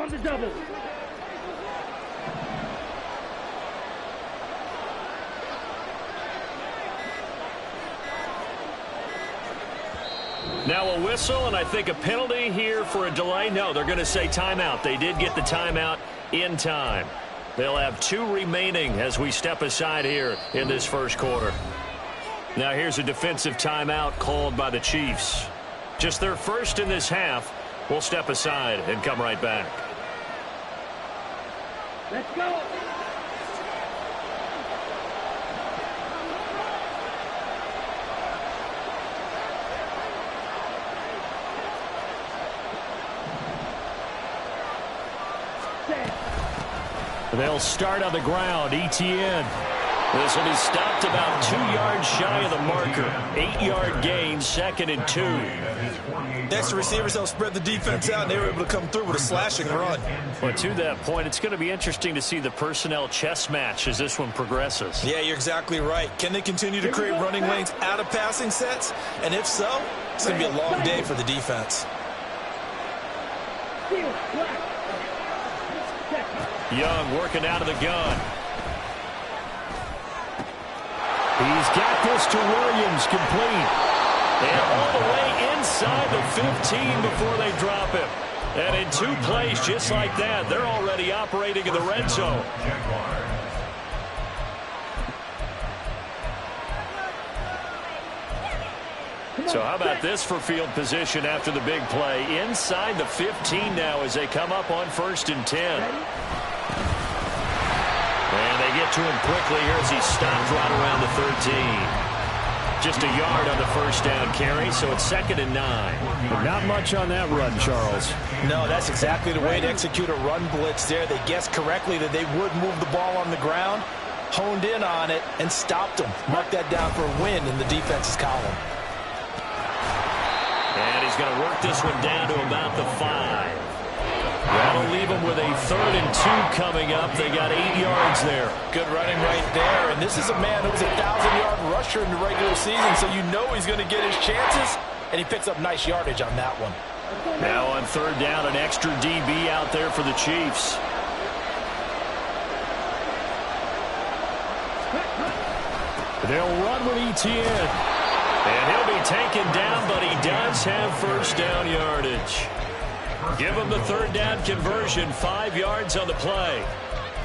on the double. Now a whistle, and I think a penalty here for a delay. No, they're going to say timeout. They did get the timeout in time. They'll have 2 remaining as we step aside here in this first quarter. Now here's a defensive timeout called by the Chiefs. Just their first in this half. We'll step aside and come right back. Let's go. They'll start on the ground. Etienne. This will be stopped about 2 yards shy of the marker. 8-yard gain, 2nd and 2. Next, the receivers helped spread the defense out, and they were able to come through with a slashing run. But to that point, it's going to be interesting to see the personnel chess match as this one progresses. Yeah, you're exactly right. Can they continue to create running lanes out of passing sets? And if so, it's going to be a long day for the defense. Young working out of the gun. He's got this to Williams, complete. And all the way inside the 15 before they drop him. And in 2 plays just like that, they're already operating in the red zone. So how about this for field position after the big play? Inside the 15 now as they come up on 1st and 10. And they get to him quickly here as he stopped right around the 13. Just a yard on the first down carry, so it's 2nd and 9. Not much on that run, Charles. No, that's exactly the way to execute a run blitz there. They guessed correctly that they would move the ball on the ground, honed in on it, and stopped them. Mark that down for a win in the defense's column. And he's going to work this one down to about the 5. That'll leave them with a 3rd and 2 coming up. They got 8 yards there. Good running right there. And this is a man who was a 1,000-yard rusher in the regular season, so you know he's going to get his chances, and he picks up nice yardage on that one. Now on 3rd down, an extra DB out there for the Chiefs. They'll run with Etienne. And he'll be taken down, but he does have first down yardage. Give them the 3rd down conversion, 5 yards on the play.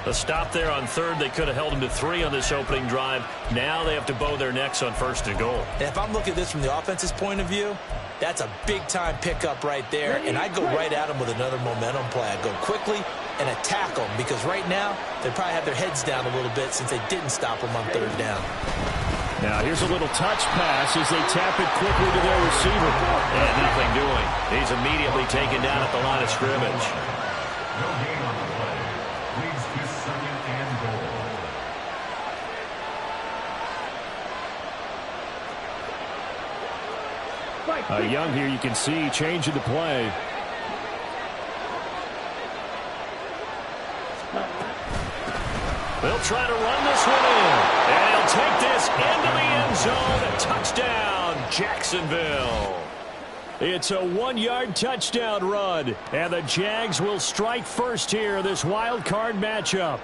A stop there on 3rd. They could have held him to 3 on this opening drive. Now they have to bow their necks on 1st and goal. And if I'm looking at this from the offense's point of view, that's a big-time pickup right there. And I go right at them with another momentum play. I go quickly and attack them because right now they probably have their heads down a little bit since they didn't stop them on 3rd down. Now here's a little touch pass as they tap it quickly to their receiver. And nothing doing. He's immediately taken down at the line of scrimmage. No gain on the play. Leads to 2nd and goal. Young here, you can see changing the play. They'll try to run this one in. And he'll take this into the end zone. A touchdown, Jacksonville. It's a 1-yard touchdown run. And the Jags will strike first here in this wild card matchup.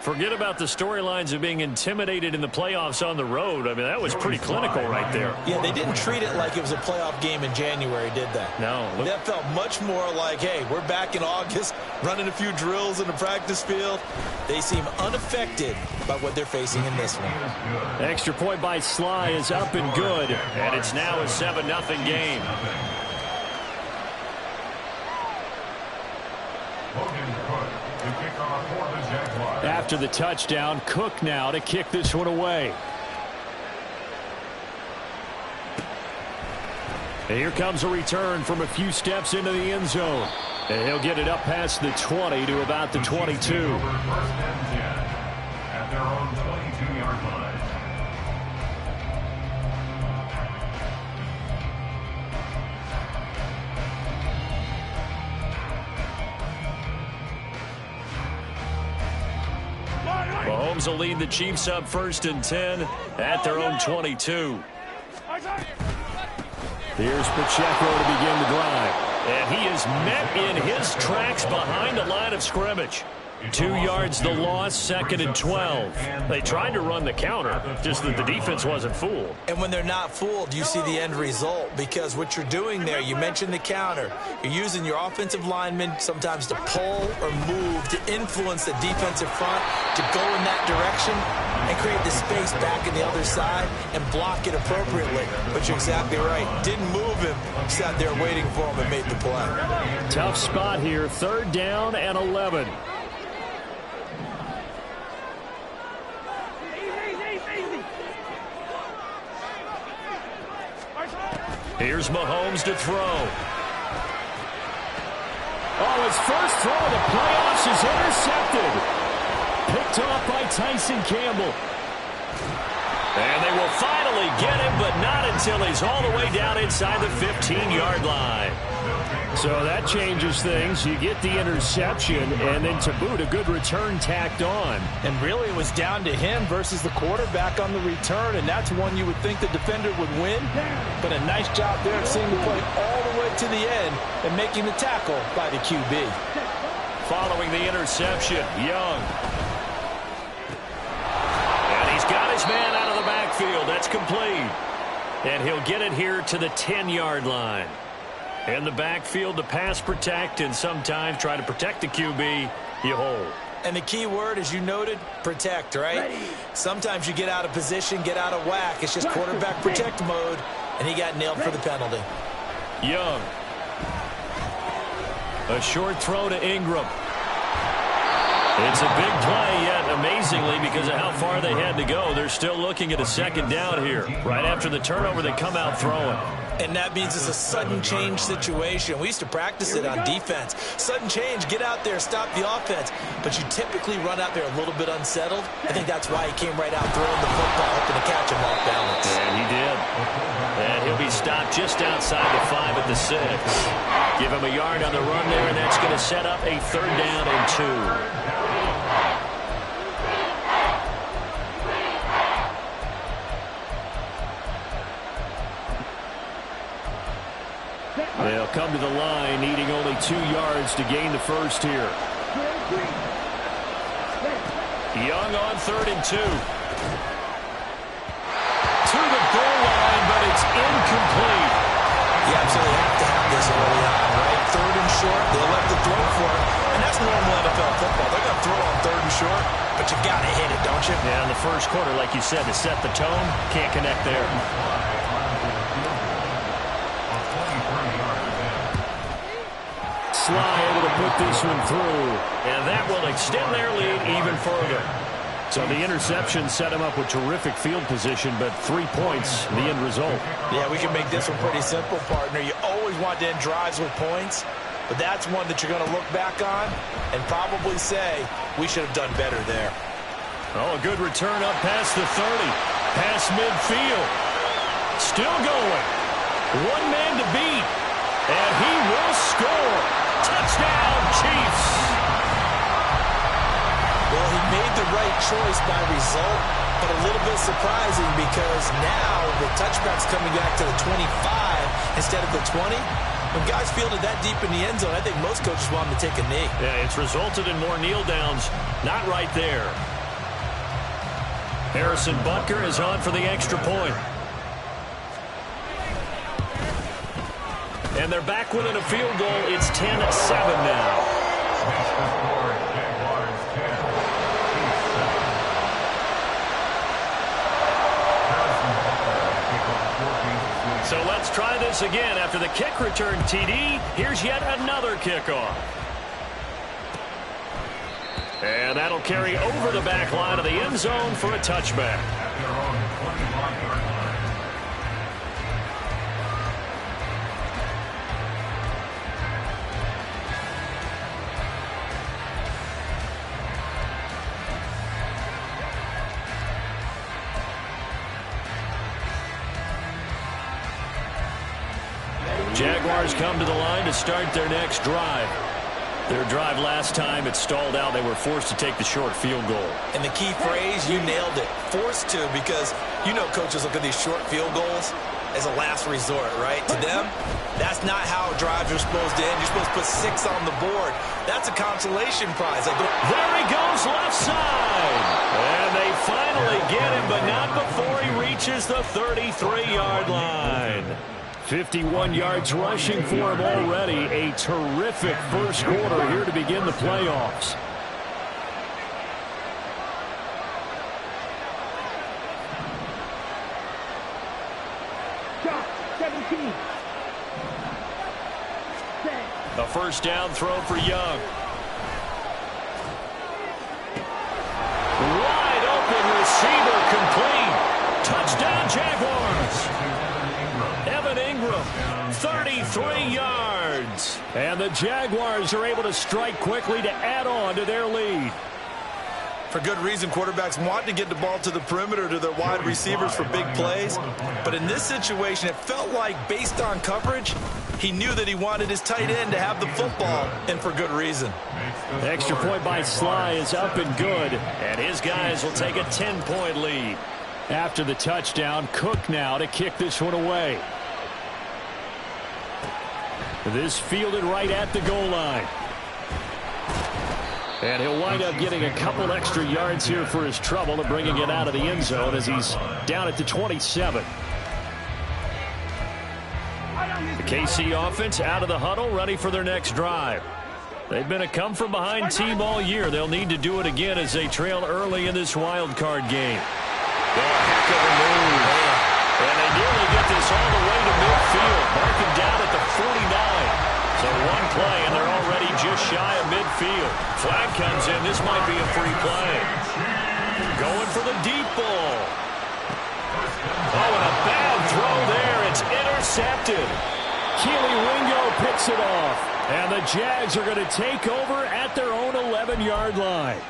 Forget about the storylines of being intimidated in the playoffs on the road. I mean, that was pretty clinical right there. Yeah, they didn't treat it like it was a playoff game in January, did they? No. That felt much more like, hey, we're back in August, running a few drills in the practice field. They seem unaffected by what they're facing in this one. Extra point by Sly is up and good. And it's now a 7-0 game. After the touchdown, Cook now to kick this one away. And here comes a return from a few steps into the end zone. And he'll get it up past the 20 to about the 22. First and 10 at their own 22-yard line. Mahomes will lead the Chiefs up 1st and 10 at their own 22. Here's Pacheco to begin the drive. And he is met in his tracks behind the line of scrimmage. 2 yards the loss, 2nd and 12. They tried to run the counter, just that the defense wasn't fooled. And when they're not fooled, you see the end result, because what you're doing there, you mentioned the counter. You're using your offensive linemen sometimes to pull or move to influence the defensive front to go in that direction and create the space back in the other side and block it appropriately. But you're exactly right. Didn't move him, sat there waiting for him and made the play. Tough spot here, 3rd down and 11. Here's Mahomes to throw. Oh, his first throw of the playoffs is intercepted. Picked off by Tyson Campbell. And they will finally get him, but not until he's all the way down inside the 15-yard line. So that changes things. You get the interception, and then to boot, a good return tacked on. And really, it was down to him versus the quarterback on the return, and that's one you would think the defender would win. But a nice job there of seeing the play all the way to the end and making the tackle by the QB. Following the interception, Young. And he's got his man out of the backfield. That's complete. And he'll get it here to the 10-yard line. In the backfield to pass protect, and sometimes try to protect the QB, you hold. And the key word, as you noted, protect, right? Sometimes you get out of position, get out of whack. It's just quarterback protect mode, and he got nailed for the penalty. Young. A short throw to Ingram. It's a big play, yet amazingly, because of how far they had to go, they're still looking at a 2nd down here. Right after the turnover, they come out throwing. And that means it's a sudden change situation. We used to practice it on defense. Sudden change, get out there, stop the offense. But you typically run out there a little bit unsettled. I think that's why he came right out throwing the football, hoping to catch him off balance. And he did. And he'll be stopped just outside the 5 at the 6. Give him a yard on the run there, and that's going to set up a 3rd down and 2. They'll come to the line, needing only 2 yards to gain the first here. Young on 3rd and 2. To the goal line, but it's incomplete. You absolutely have to have this early on, right? 3rd and short, they'll have to throw for it. And that's normal NFL football. They're going to throw on 3rd and short, but you got to hit it, don't you? Yeah, in the first quarter, like you said, to set the tone, can't connect there. Sly able to put this one through. And that will extend their lead even further. So the interception set him up with terrific field position, but 3 points, the end result. Yeah, we can make this one pretty simple, partner. You always want to end drives with points, but that's one that you're going to look back on and probably say, we should have done better there. Oh, a good return up past the 30. Past midfield. Still going. One man to beat. And he will score. Touchdown, Chiefs. Well, he made the right choice by result, but a little bit surprising because now the touchback's coming back to the 25 instead of the 20. When guys fielded that deep in the end zone, I think most coaches want them to take a knee. Yeah, it's resulted in more kneel downs. Not right there. Harrison Butker is on for the extra point. And they're back within a field goal. It's 10-7 now. So let's try this again. After the kick return TD, here's yet another kickoff. And that'll carry over the back line of the end zone for a touchback. Jaguars come to the line to start their next drive. Their drive last time, it stalled out. They were forced to take the short field goal. And the key phrase, you nailed it. Forced to, because you know coaches look at these short field goals. as a last resort, right? To them, that's not how drives are supposed to end. You're supposed to put 6 on the board. That's a consolation prize. There he goes, left side. And they finally get him, but not before he reaches the 33-yard line. 51 yards rushing for him already. A terrific first quarter here to begin the playoffs. A first down throw for Young. Wide open receiver complete. Touchdown Jaguars. Evan Ingram, 33 yards. And the Jaguars are able to strike quickly to add on to their lead. For good reason, quarterbacks want to get the ball to the perimeter to their wide receivers for big plays. But in this situation, it felt like, based on coverage, he knew that he wanted his tight end to have the football, and for good reason. Extra point by Sly is up and good. And his guys will take a 10-point lead. After the touchdown, Cook now to kick this one away. This fielded right at the goal line. And he'll wind up getting a couple extra yards here for his trouble and bringing it out of the end zone as he's down at the 27. The KC offense out of the huddle, ready for their next drive. They've been a come-from-behind team all year. They'll need to do it again as they trail early in this wild card game. Oh, heck of a move. And they nearly get this all the way to midfield. Marking down at the 49. So one play, and they're already just shy of midfield. Flag comes in. This might be a free play. Going for the deep ball. Oh, and a bad throw there. It's intercepted. Keely Ringo picks it off. And the Jags are going to take over at their own 11-yard line.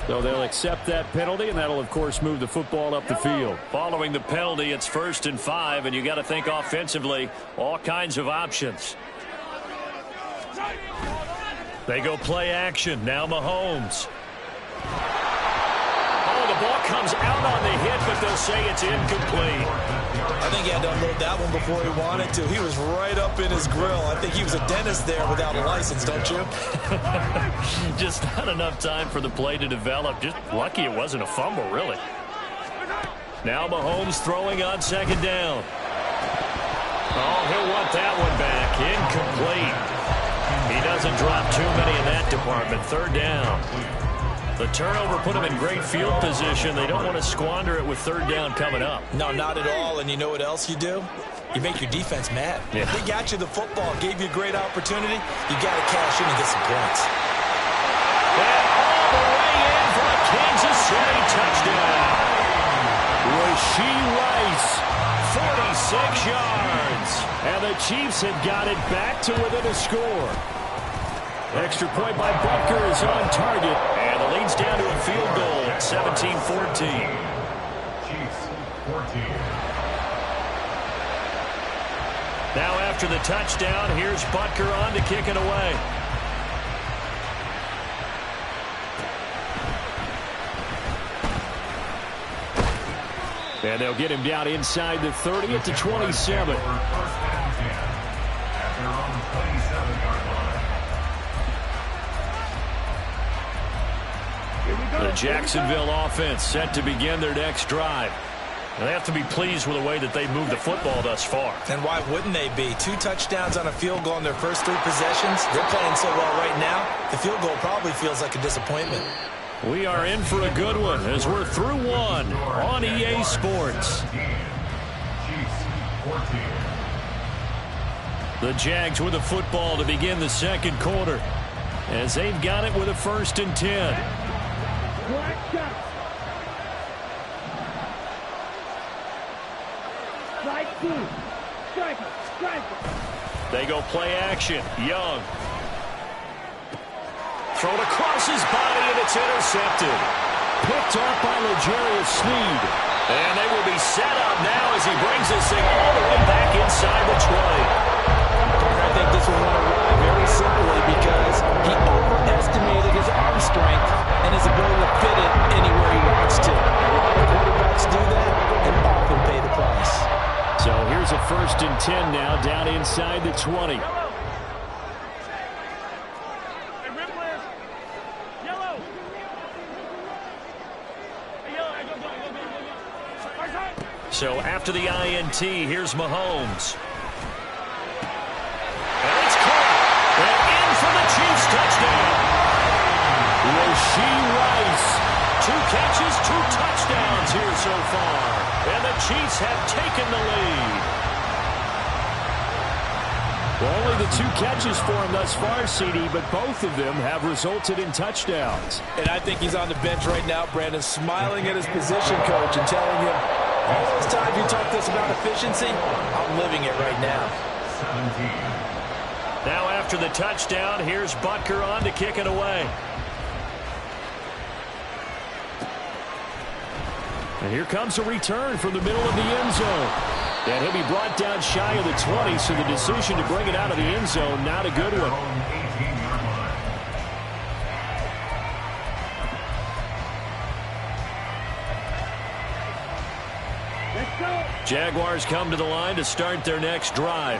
So they'll accept that penalty, and that'll, of course, move the football up the field. Following the penalty, it's 1st and 5, and you got to think offensively, all kinds of options. They go play action. Now Mahomes. Oh, the ball comes out on the hit, but they'll say it's incomplete. I think he had to unload that one before he wanted to. He was right up in his grill. I think he was a dentist there without a license, don't you? Just not enough time for the play to develop. Just lucky it wasn't a fumble, really. Now Mahomes throwing on 2nd down. Oh, he'll want that one back. Incomplete. He doesn't drop too many in that department. 3rd down. The turnover put him in great field position. They don't want to squander it with 3rd down coming up. No, not at all. And you know what else you do? You make your defense mad. Yeah. They got you the football, gave you a great opportunity. You got to cash in and get some points. And all the way in for a Kansas City touchdown. Rashee Rice, 46 yards. And the Chiefs have got it back to within a score. Extra point by Butker is on target. And the lead's down to a field goal at 17-14. Chiefs 14. Now after the touchdown, here's Butker on to kick it away. And they'll get him down inside the 30 at the 27. The Jacksonville offense set to begin their next drive. And they have to be pleased with the way that they've moved the football thus far. And why wouldn't they be? 2 touchdowns on a field goal in their first 3 possessions. They're playing so well right now, the field goal probably feels like a disappointment. We are in for a good one as we're through one on EA Sports. The Jags with the football to begin the 2nd quarter as they've got it with a 1st and 10. They go play action. Young. Thrown across his body, and it's intercepted. Picked off by L'Jarius Sneed. And they will be set up now as he brings this thing all the way back inside the 20. I think this will want to ride very simply because he overestimated his arm strength and his ability to fit it anywhere he wants to. A lot of quarterbacks do that and often pay the price. So Here's a 1st and 10 now, down inside the 20. So after the INT, here's Mahomes. And it's caught. And in for the Chiefs touchdown. Rashee Rice. 2 catches, 2 touchdowns here so far. And the Chiefs have taken the lead. Well, only the 2 catches for him thus far, CD, but both of them have resulted in touchdowns. And I think he's on the bench right now, Brandon, smiling at his position coach and telling him, all those times you talk to us about efficiency, I'm living it right now. 17. Now after the touchdown, here's Butker on to kick it away. And here comes a return from the middle of the end zone. And he'll be brought down shy of the 20, so the decision to bring it out of the end zone, not a good one. 18-yard line. Jaguars come to the line to start their next drive.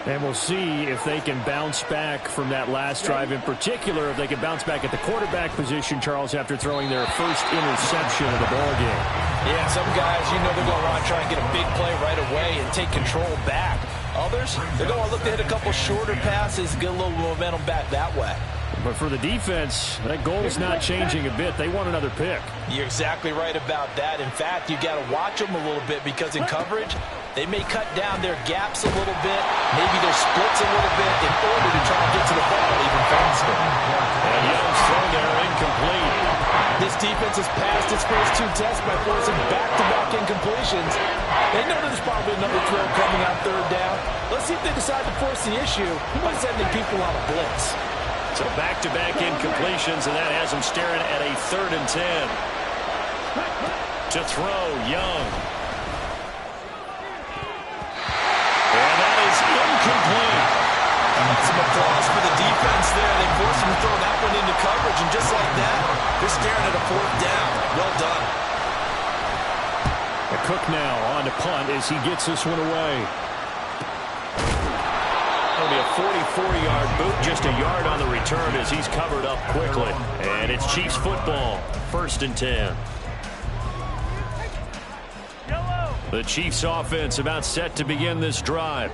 And we'll see if they can bounce back from that last drive, in particular if they can bounce back at the quarterback position, Charles, after throwing their first interception of the ballgame. Yeah, some guys, you know, they're going to want to try and get a big play right away and take control back. Others, they're going to look to hit a couple shorter passes, get a little momentum back that way. But for the defense, that goal is not changing a bit. They want another pick. You're exactly right about that. In fact, you got to watch them a little bit because in coverage, they may cut down their gaps a little bit, maybe their splits a little bit in order to try and get to the ball even faster. And Young's throw there incomplete. This defense has passed its first 2 tests by forcing back-to-back incompletions. They know there's probably another throw coming on 3rd down. Let's see if they decide to force the issue by sending people on a blitz. So back-to-back incompletions, and that has them staring at a 3rd and 10. To throw, Young. And that is incomplete. Some applause for the defense there. They forced him to throw that one into coverage, and just like that, they're staring at a 4th down. Well done. Cook now on to punt as he gets this one away. It'll be a 44-yard boot, just a yard on the return as he's covered up quickly. And it's Chiefs football, 1st and 10. The Chiefs offense about set to begin this drive.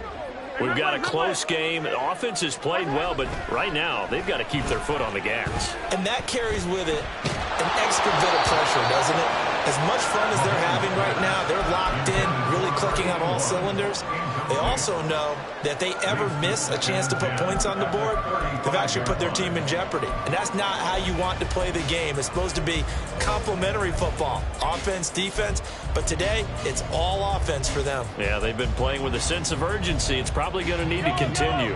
We've got a close game. The offense has played well, but right now they've got to keep their foot on the gas. And that carries with it an extra bit of pressure, doesn't it? As much fun as they're having right now, they're locked in, really clicking on all cylinders. They also know that they ever miss a chance to put points on the board, they've actually put their team in jeopardy. And that's not how you want to play the game. It's supposed to be complementary football, offense, defense. But today, it's all offense for them. Yeah, they've been playing with a sense of urgency. It's probably going to need to continue.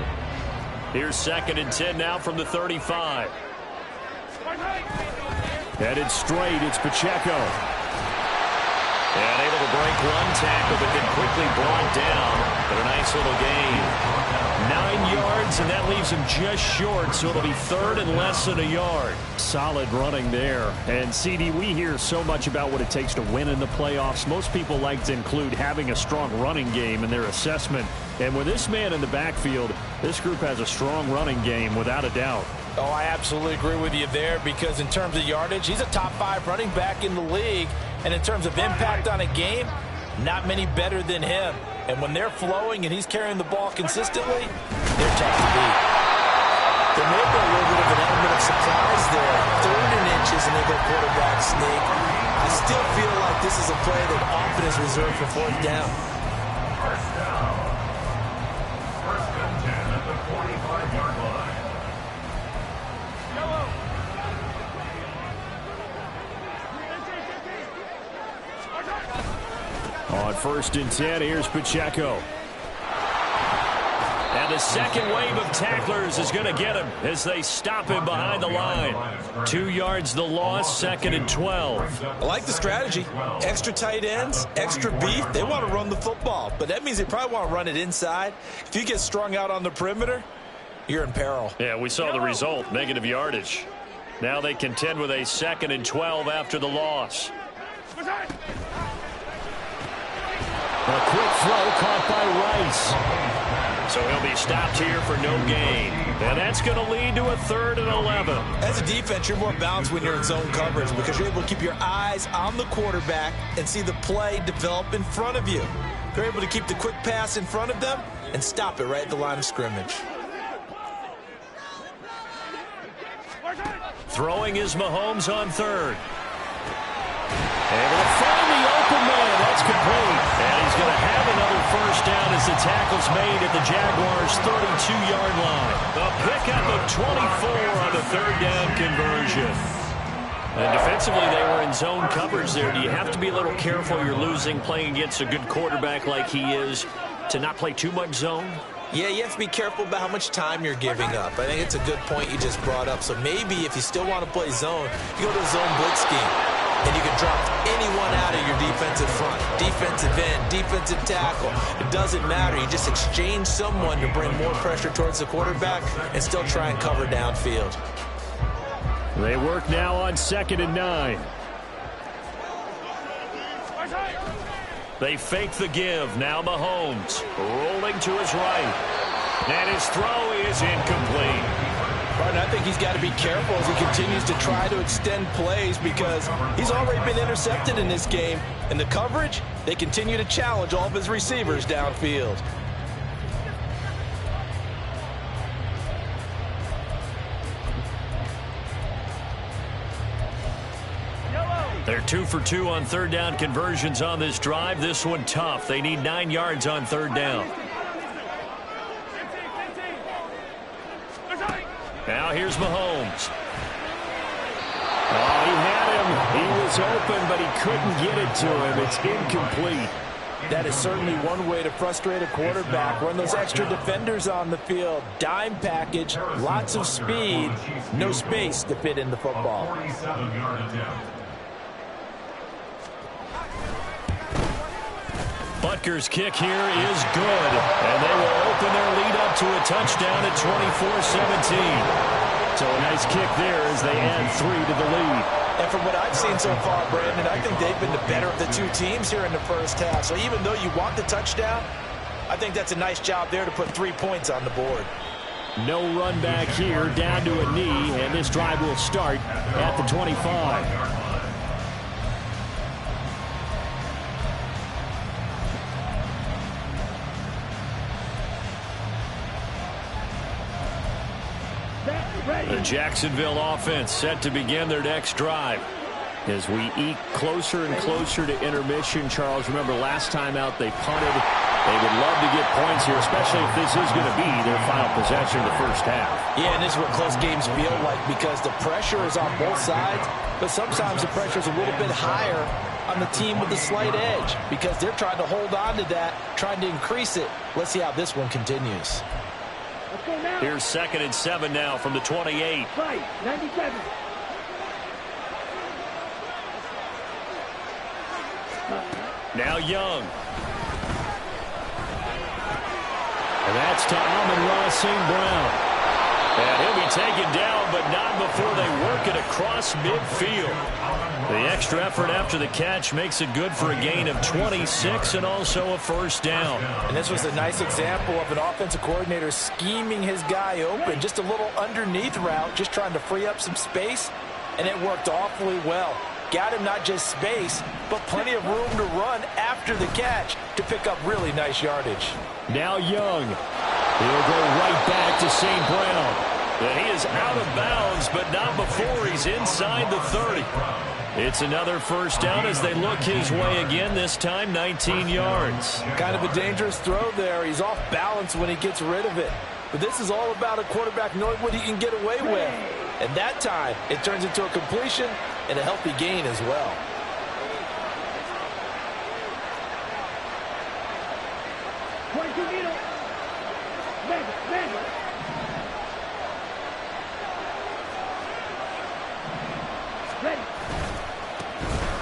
Here's 2nd and 10 now from the 35. Headed straight, it's Pacheco. And able to break one tackle, but then quickly brought down. But a nice little gain. 9 yards, and that leaves him just short, so it'll be 3rd and less than a yard. Solid running there. And, CD, we hear so much about what it takes to win in the playoffs. Most people like to include having a strong running game in their assessment. And with this man in the backfield, this group has a strong running game without a doubt. Oh, I absolutely agree with you there because in terms of yardage, he's a top 5 running back in the league. And in terms of impact on a game, not many better than him. And when they're flowing and he's carrying the ball consistently, they're tough to beat. There may be a little bit of an element of surprise there. 3rd and inches and they go quarterback sneak. I still feel like this is a play that often is reserved for 4th down. First down. 1st and 10 at the 45-yard line. On 1st and 10, here's Pacheco. And the second wave of tacklers is going to get him as they stop him behind the line. 2 yards the loss, 2nd and 12. I like the strategy. Extra tight ends, extra beef. They want to run the football, but that means they probably want to run it inside. If you get strung out on the perimeter, you're in peril. Yeah, we saw the result, negative yardage. Now they contend with a 2nd and 12 after the loss. A quick throw caught by Rice. So he'll be stopped here for no gain. And that's going to lead to a 3rd and 11. As a defense, you're more balanced when you're in zone coverage because you're able to keep your eyes on the quarterback and see the play develop in front of you. You're able to keep the quick pass in front of them and stop it right at the line of scrimmage. Throwing is Mahomes on 3rd. Able to find the open man. That's complete. And he's going to have another first down as the tackle's made at the Jaguars' 32-yard line. A pickup of 24 on the 3rd down conversion. And defensively, they were in zone coverage there. Do you have to be a little careful? You're losing playing against a good quarterback like he is to not play too much zone? Yeah, you have to be careful about how much time you're giving up. I think it's a good point you just brought up. So maybe if you still want to play zone, you go to a zone blitz scheme. And you can drop anyone out of your defensive front, defensive end, defensive tackle. It doesn't matter. You just exchange someone to bring more pressure towards the quarterback and still try and cover downfield. They work now on 2nd and 9. They fake the give. Now Mahomes rolling to his right. And his throw is incomplete. I think he's got to be careful as he continues to try to extend plays because he's already been intercepted in this game. And the coverage, they continue to challenge all of his receivers downfield. They're 2 for 2 on 3rd down conversions on this drive. This one tough. They need 9 yards on 3rd down. Now here's Mahomes. Oh, he had him. He was open, but he couldn't get it to him. It's incomplete. That is certainly one way to frustrate a quarterback. Run those extra defenders on the field. Dime package, lots of speed, no space to fit in the football. 47-yard attempt. Butker's kick here is good. And they will open their lead up to a touchdown at 24-17. So a nice kick there as they add 3 to the lead. And from what I've seen so far, Brandon, I think they've been the better of the two teams here in the first half. So even though you want the touchdown, I think that's a nice job there to put 3 points on the board. No run back here, down to a knee, and this drive will start at the 25. The Jacksonville offense set to begin their next drive. As we eke closer and closer to intermission, Charles, remember last time out they punted. They would love to get points here, especially if this is going to be their final possession of the first half. Yeah, and this is what close games feel like because the pressure is on both sides, but sometimes the pressure is a little bit higher on the team with the slight edge because they're trying to hold on to that, trying to increase it. Let's see how this one continues. Here's 2nd and 7 now from the 28. Right, 97. Now Young. And that's to Amon-Ra St. Brown. And he'll be taken down, but not before they work it across midfield. The extra effort after the catch makes it good for a gain of 26 and also a first down. And this was a nice example of an offensive coordinator scheming his guy open. Just a little underneath route, just trying to free up some space, and it worked awfully well. Got him not just space, but plenty of room to run after the catch to pick up really nice yardage. Now Young. He'll go right back to St. Brown. And he is out of bounds, but not before he's inside the 30. It's another first down as they look his way again, this time 19 yards. Kind of a dangerous throw there. He's off balance when he gets rid of it. But this is all about a quarterback knowing what he can get away with. And that time, it turns into a completion and a healthy gain as well.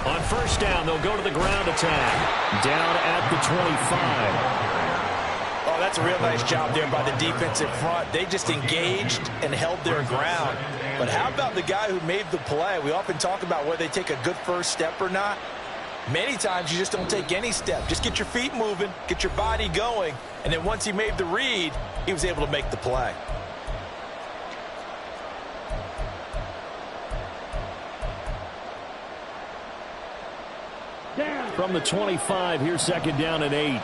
On first down, they'll go to the ground attack. Down at the 25. Oh, that's a real nice job there by the defensive front. They just engaged and held their ground. But how about the guy who made the play? We often talk about whether they take a good first step or not. Many times you just don't take any step. Just get your feet moving, get your body going, and then once he made the read, he was able to make the play. From the 25, here's second down and 8.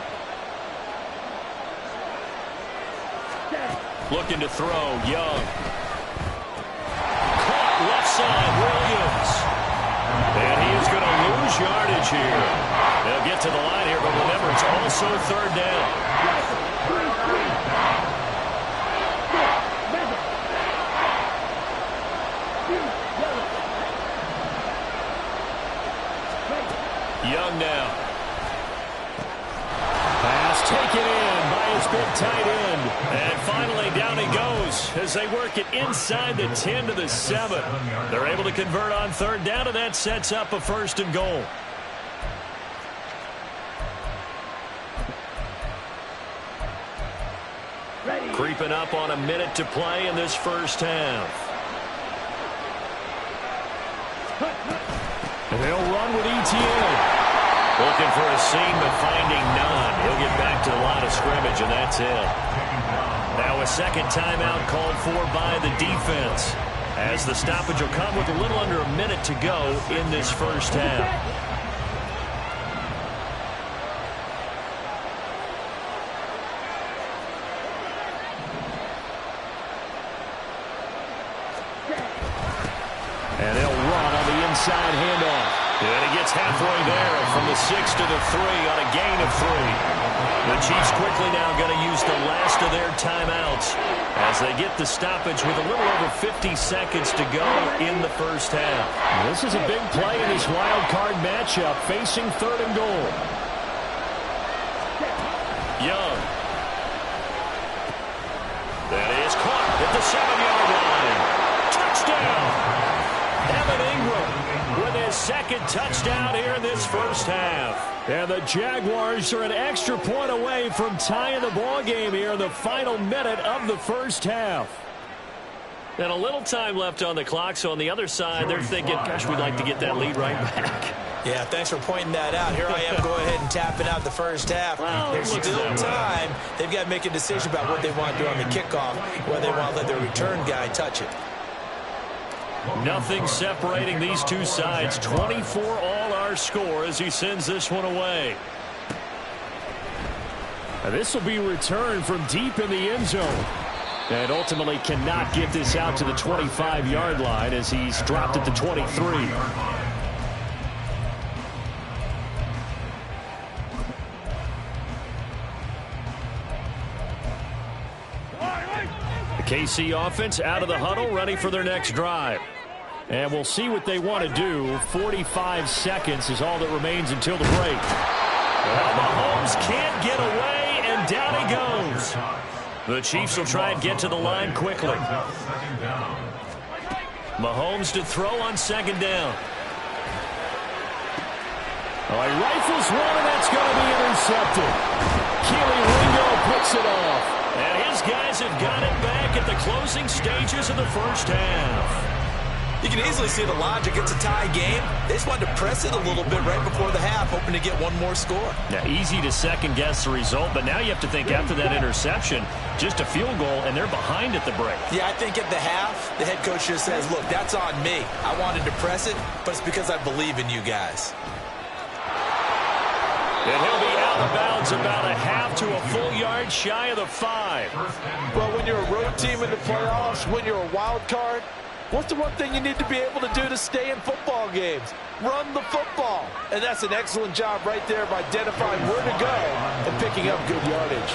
Looking to throw, Young. Caught left side, Williams. And he is going to lose yardage here. They'll get to the line here, but remember, it's also third down. Young now. Pass taken in by his big tight end. And finally down he goes as they work it inside the 10 to the 7. They're able to convert on third down, and that sets up a 1st and goal. Creeping up on a minute to play in this first half. And they'll run with ETN. Looking for a seam, but finding none. He'll get back to the line of scrimmage, and that's it. Now a second timeout called for by the defense, as the stoppage will come with a little under a minute to go in this first half. And they'll run on the inside handoff. And he gets halfway there from the 6 to the 3 on a gain of 3. The Chiefs quickly now going to use the last of their timeouts as they get the stoppage with a little over 50 seconds to go in the first half. This is a big play in this wild card matchup, facing 3rd and goal. Young. That is caught at the 7-yard line. Touchdown! Evan Ingram with his second touchdown here in this first half. And the Jaguars are an extra point away from tying the ball game here in the final minute of the first half. And a little time left on the clock, so on the other side, they're thinking, gosh, we'd like to get that lead right back. Yeah, thanks for pointing that out. Here I am going ahead and tapping out the first half. Well, there's still time. They've got to make a decision about what they want to do on the kickoff, whether they want to let their return guy touch it. Nothing separating these two sides. 24 all our score as he sends this one away. And this will be returned from deep in the end zone. And ultimately cannot get this out to the 25-yard line as he's dropped at the 23. The KC offense out of the huddle, ready for their next drive. And we'll see what they want to do. 45 seconds is all that remains until the break. Well, Mahomes can't get away, and down he goes. The Chiefs will try and get to the line quickly. Mahomes to throw on second down. Oh, he rifles one, and that's going to be intercepted. Keely Ringo picks it off. And his guys have got it back at the closing stages of the first half. You can easily see the logic. It's a tie game. They just wanted to press it a little bit right before the half, hoping to get one more score. Yeah, easy to second-guess the result, but now you have to think after that interception, just a field goal, and they're behind at the break. Yeah, I think at the half, the head coach just says, look, that's on me. I wanted to press it, but it's because I believe in you guys. And he'll be out of bounds about a half to a full yard shy of the 5. Well, when you're a road team in the playoffs, when you're a wild card, what's the one thing you need to be able to do to stay in football games? Run the football. And that's an excellent job right there of identifying where to go and picking up good yardage.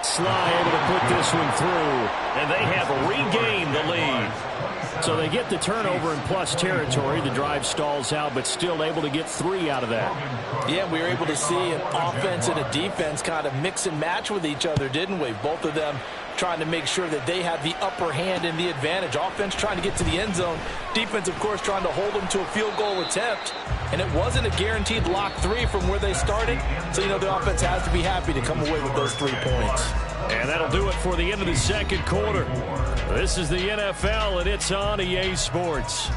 Sly able to put this one through, and they have regained the lead. So they get the turnover in plus territory. The drive stalls out, but still able to get 3 out of that. Yeah, we were able to see an offense and a defense kind of mix and match with each other, didn't we? Both of them trying to make sure that they have the upper hand and the advantage. Offense trying to get to the end zone. Defense, of course, trying to hold them to a field goal attempt. And it wasn't a guaranteed lock 3 from where they started. So, you know, the offense has to be happy to come away with those 3 points. And that'll do it for the end of the second quarter. This is the NFL, and it's on EA Sports.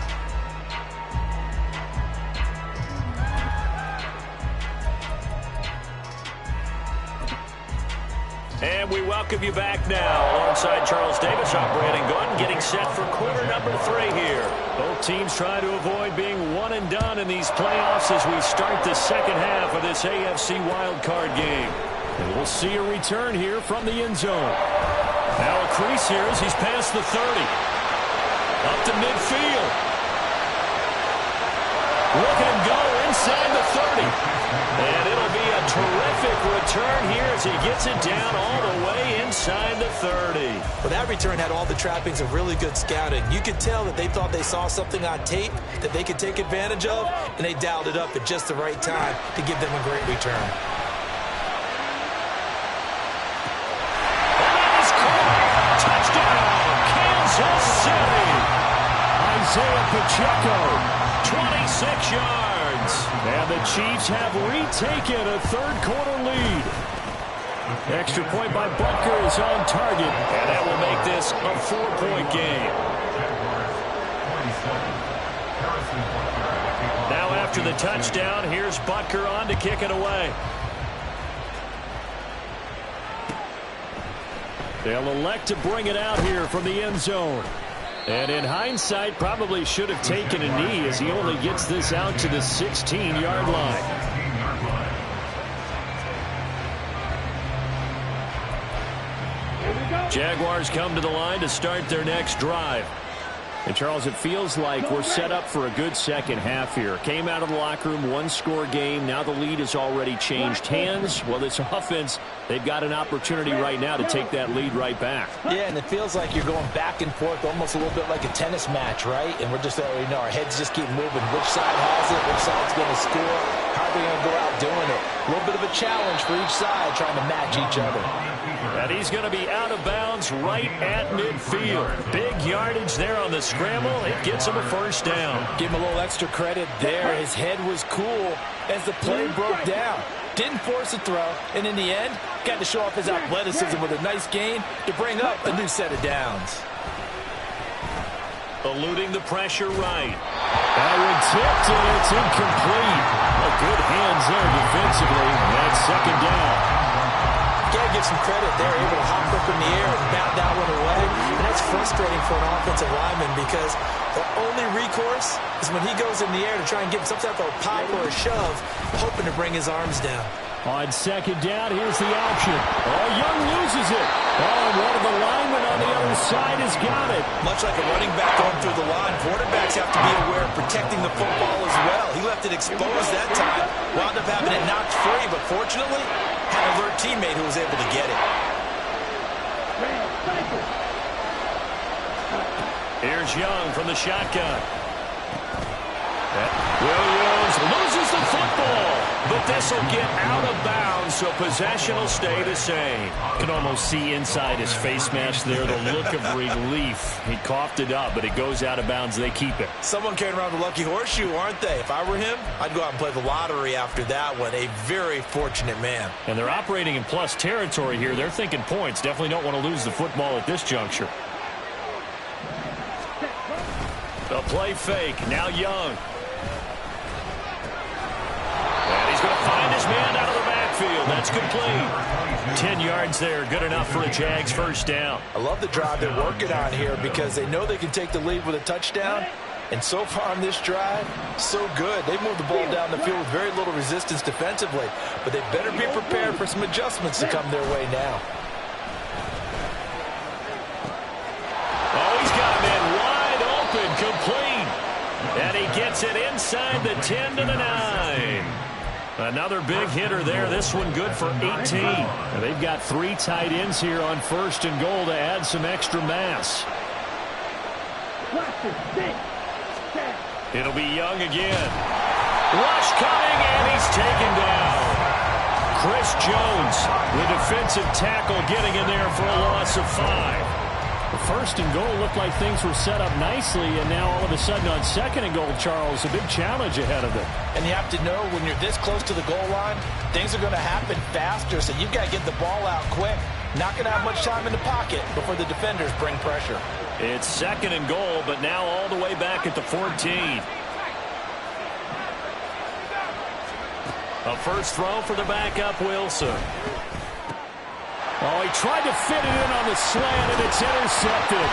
And we welcome you back now. Alongside Charles Davis, I'm Brandon Gaudin, getting set for quarter number 3 here. Both teams try to avoid being one and done in these playoffs as we start the second half of this AFC wildcard game. And we'll see a return here from the end zone. Now a crease here as he's past the 30. Up to midfield. Look at him go inside the 30. And it'll be a terrific return here as he gets it down all the way inside the 30. Well, that return had all the trappings of really good scouting. You could tell that they thought they saw something on tape that they could take advantage of, and they dialed it up at just the right time to give them a great return. And that is caught. Touchdown, Kansas City. Isaiah Pacheco, 26 yards. And the Chiefs have retaken a third-quarter lead. Extra point by Butker is on target, and that will make this a 4-point game. Now after the touchdown, here's Butker on to kick it away. They'll elect to bring it out here from the end zone. And in hindsight, probably should have taken a knee as he only gets this out to the 16-yard line. Jaguars come to the line to start their next drive. And, Charles, it feels like we're set up for a good second half here. Came out of the locker room, one-score game. Now the lead has already changed hands. Well, this offense, they've got an opportunity right now to take that lead right back. Yeah, and it feels like you're going back and forth almost a little bit like a tennis match, right? And we're just already know our heads just keep moving. Which side has it? Which side's going to score? How are they going to go out doing it? A little bit of a challenge for each side trying to match each other. And he's going to be out of bounds right at midfield. Big yardage there on the scramble. It gets him a first down. Give him a little extra credit there. His head was cool as the play broke down. Didn't force a throw, and in the end, got to show off his athleticism with a nice gain to bring up a new set of downs. Eluding the pressure right. That one tipped, and it's incomplete. A good hands there defensively. That's second down. Gotta give some credit. They're able to hop up in the air and bat that one away. And that's frustrating for an offensive lineman because the only recourse is when he goes in the air to try and get some type of pop or a shove, hoping to bring his arms down. On second down, here's the option. Oh, Young loses it. Oh, one of the linemen on the other side has got it. Much like a running back going through the line, quarterbacks have to be aware of protecting the football as well. He left it exposed that time, wound up having it knocked free, but fortunately, had an alert teammate who was able to get it. Here's Young from the shotgun. Williams loses the football, but this will get out of bounds, so possession will stay the same. You can almost see inside his face mask there the look of relief. He coughed it up, but it goes out of bounds. They keep it. Someone carrying around the lucky horseshoe, aren't they? If I were him, I'd go out and play the lottery after that one. A very fortunate man. And they're operating in plus territory here. They're thinking points. Definitely don't want to lose the football at this juncture. The play fake. Now Young. And he's going to find his man out of the backfield. That's complete. 10 yards there. Good enough for a Jags first down. I love the drive they're working on here because they know they can take the lead with a touchdown. And so far on this drive, so good. They moved the ball down the field with very little resistance defensively. But they better be prepared for some adjustments to come their way now. Oh, he's got him in wide open, complete. And he gets it inside the 10 to the 9. Another big hitter there. This one good for 18. And they've got 3 tight ends here on first and goal to add some extra mass. It'll be Young again. Rush coming, and he's taken down. Chris Jones, the defensive tackle, getting in there for a loss of 5. The first and goal looked like things were set up nicely, and now all of a sudden on second and goal, Charles, a big challenge ahead of them. And you have to know when you're this close to the goal line, things are going to happen faster, so you've got to get the ball out quick. Not going to have much time in the pocket before the defenders bring pressure. It's second and goal, but now all the way back at the 14. A first throw for the backup, Wilson. Oh, he tried to fit it in on the slant, and it's intercepted.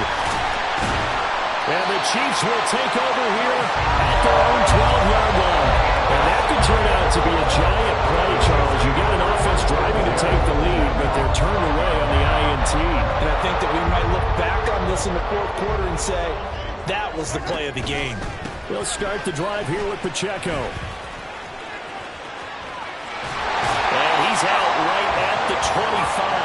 And the Chiefs will take over here at their own 12-yard line. And that could turn out to be a giant play, Charles. You get an offense driving to take the lead, but they're turned away on the INT. And I think that we might look back on this in the fourth quarter and say, that was the play of the game. They'll start the drive here with Pacheco. And he's out right at the 25.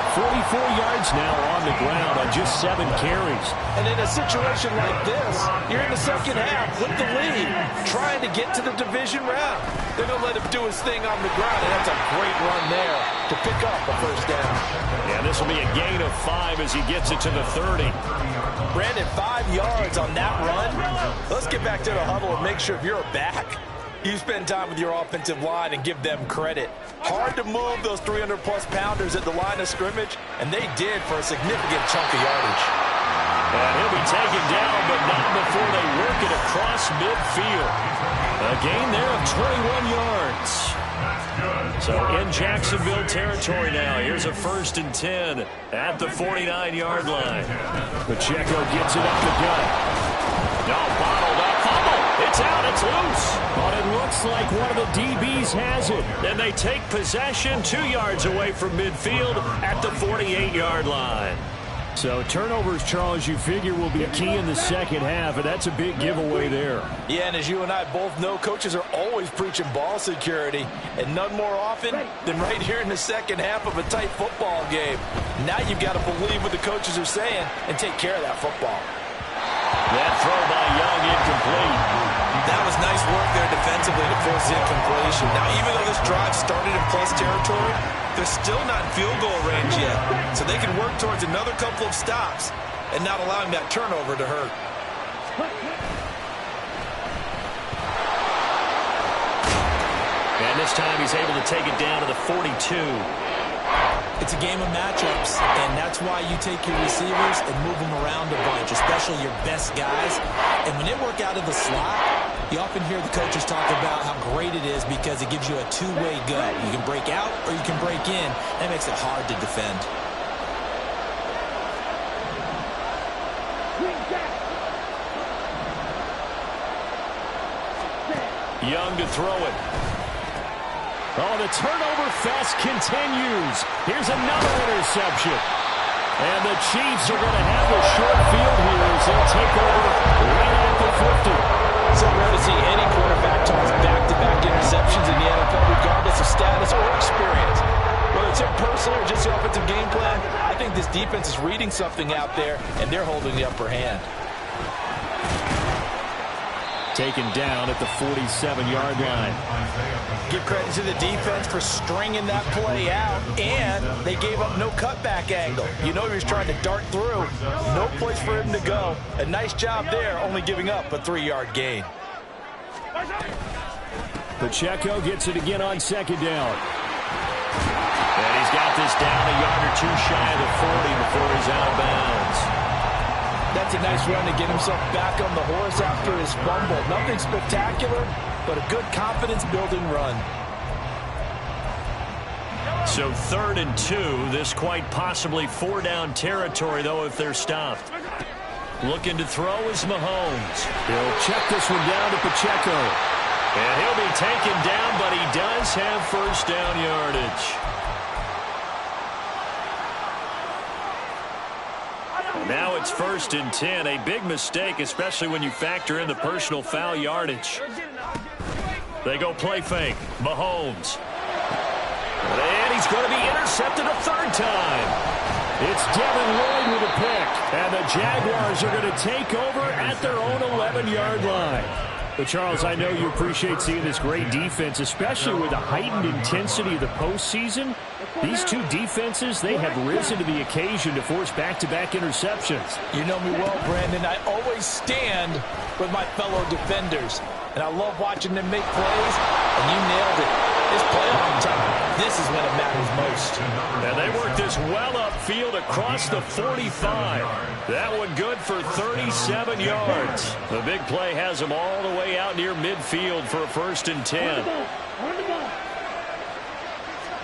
44 yards now on the ground on just 7 carries. And in a situation like this, you're in the second half with the lead, trying to get to the division round. They're going to let him do his thing on the ground, and that's a great run there to pick up a first down. Yeah, this will be a gain of 5 as he gets it to the 30. Brandon, 5 yards on that run. Let's get back to the huddle and make sure if you're a back, you spend time with your offensive line and give them credit. Hard to move those 300-plus pounders at the line of scrimmage, and they did for a significant chunk of yardage. And he'll be taken down, but not before they work it across midfield. A gain there of 21 yards. So in Jacksonville territory now. Here's a 1st and 10 at the 49-yard line. Pacheco gets it up the gut. No, bottled up. It's out. It's loose. But it looks like one of the DBs has it. Then they take possession 2 yards away from midfield at the 48-yard line. So turnovers, Charles, you figure will be key in the second half, and that's a big giveaway there. Yeah, and as you and I both know, coaches are always preaching ball security, and none more often than right here in the second half of a tight football game. Now you've got to believe what the coaches are saying and take care of that football. That throw by Young incomplete. That was nice work there defensively to force the incompletion. Now, even though this drive started in plus territory, they're still not in field goal range yet. So they can work towards another couple of stops and not allowing that turnover to hurt. And this time he's able to take it down to the 42. It's a game of matchups, and that's why you take your receivers and move them around a bunch, especially your best guys. And when they work out of the slot, you often hear the coaches talk about how great it is because it gives you a two-way go. You can break out or you can break in. That makes it hard to defend. Young to throw it. Oh, the turnover fest continues. Here's another interception. And the Chiefs are going to have a short field here as they'll take over right at the 50. So rare to see any quarterback toss back-to-back interceptions in the NFL, regardless of status or experience. Whether it's impersonal or just the offensive game plan, I think this defense is reading something out there, and they're holding the upper hand. Taken down at the 47-yard line. Give credit to the defense for stringing that play out, and they gave up no cutback angle. You know he was trying to dart through. No place for him to go. A nice job there, only giving up a 3-yard gain. Pacheco gets it again on 2nd down. And he's got this down a yard or two shy of the 40 before he's out of bounds. That's a nice run to get himself back on the horse after his fumble. Nothing spectacular, but a good confidence-building run. So 3rd and 2. This quite possibly 4-down territory, though, if they're stopped. Looking to throw is Mahomes. He'll check this one down to Pacheco. And he'll be taken down, but he does have 1st down yardage. Now it's 1st and 10. A big mistake, especially when you factor in the personal foul yardage. They go play fake. Mahomes. And he's going to be intercepted a 3rd time. It's Devin Lloyd with a pick. And the Jaguars are going to take over at their own 11-yard line. But, Charles, I know you appreciate seeing this great defense, especially with the heightened intensity of the postseason. These two defenses, they have risen to the occasion to force back-to-back interceptions. You know me well, Brandon. I always stand with my fellow defenders. And I love watching them make plays, and you nailed it. This playoff time, this is when it matters most. And they work this well upfield across the 45. That one good for 37 yards. The big play has them all the way out near midfield for a 1st and 10. On the ball.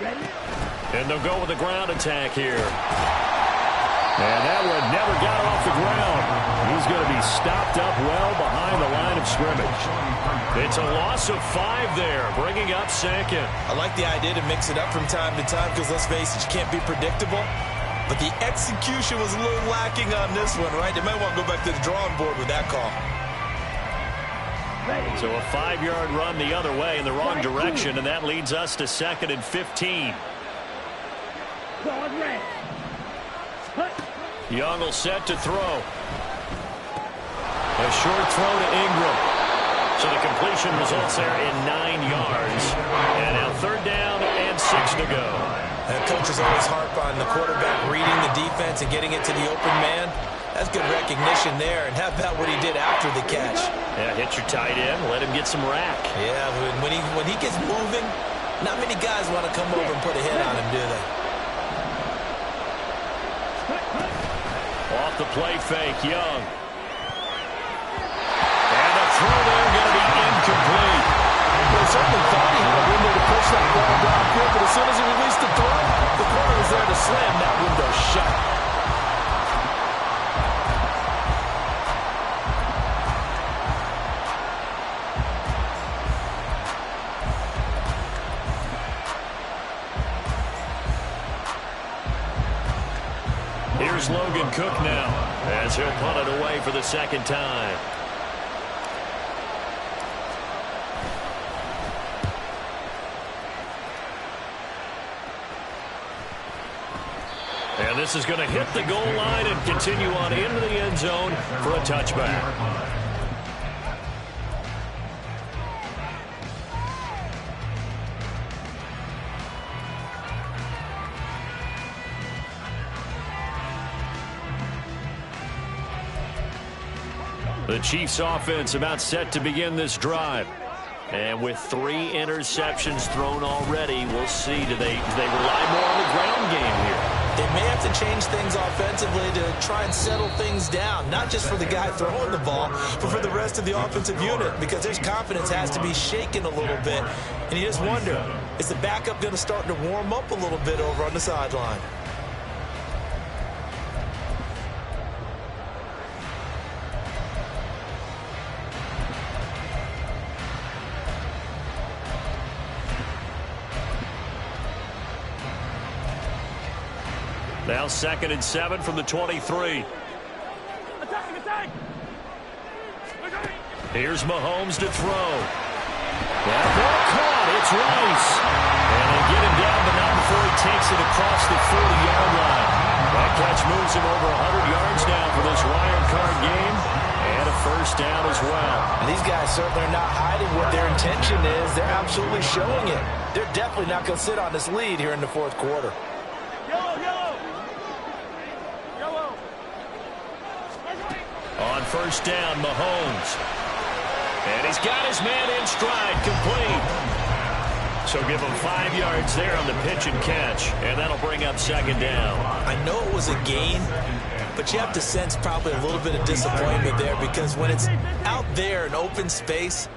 Ready? And they'll go with the ground attack here. And that one never got off the ground. He's going to be stopped up well behind the line of scrimmage. It's a loss of 5 there, bringing up second. I like the idea to mix it up from time to time because, let's face it, you can't be predictable. But the execution was a little lacking on this one, right? They might want to go back to the drawing board with that call. So a 5-yard run the other way in the wrong direction, and that leads us to 2nd and 15. Young will set to throw. A short throw to Ingram. So the completion results there in 9 yards. And now 3rd down and 6 to go. And coaches always harp on the quarterback reading the defense and getting it to the open man. That's good recognition there. And how about what he did after the catch? Yeah, hit your tight end, let him get some rack. Yeah, when he gets moving, not many guys want to come over and put a hit on him, do they? Off the play fake, Young. And the throw there going to be incomplete. Well, certainly thought he had a window to push that ball downfield, but as soon as he released the throw, the corner was there to slam that window shut. Here's Logan Cook now as he'll punt it away for the 2nd time. And this is going to hit the goal line and continue on into the end zone for a touchback. The Chiefs offense about set to begin this drive. And with 3 interceptions thrown already, we'll see. Do they rely more on the ground game here? They may have to change things offensively to try and settle things down, not just for the guy throwing the ball, but for the rest of the offensive unit, because their confidence has to be shaken a little bit. And you just wonder, is the backup going to start to warm up a little bit over on the sideline? Now 2nd and 7 from the 23. Here's Mahomes to throw. That ball caught. It's Rice. And they get him down, but not before he takes it across the 40-yard line. That catch moves him over 100 yards now for this wild card game. And a 1st down as well. And these guys certainly are not hiding what their intention is. They're absolutely showing it. They're definitely not going to sit on this lead here in the 4th quarter. On 1st down, Mahomes. And he's got his man in stride, complete. So give him 5 yards there on the pitch and catch, and that'll bring up 2nd down. I know it was a gain, but you have to sense probably a little bit of disappointment there, because when it's out there in open space,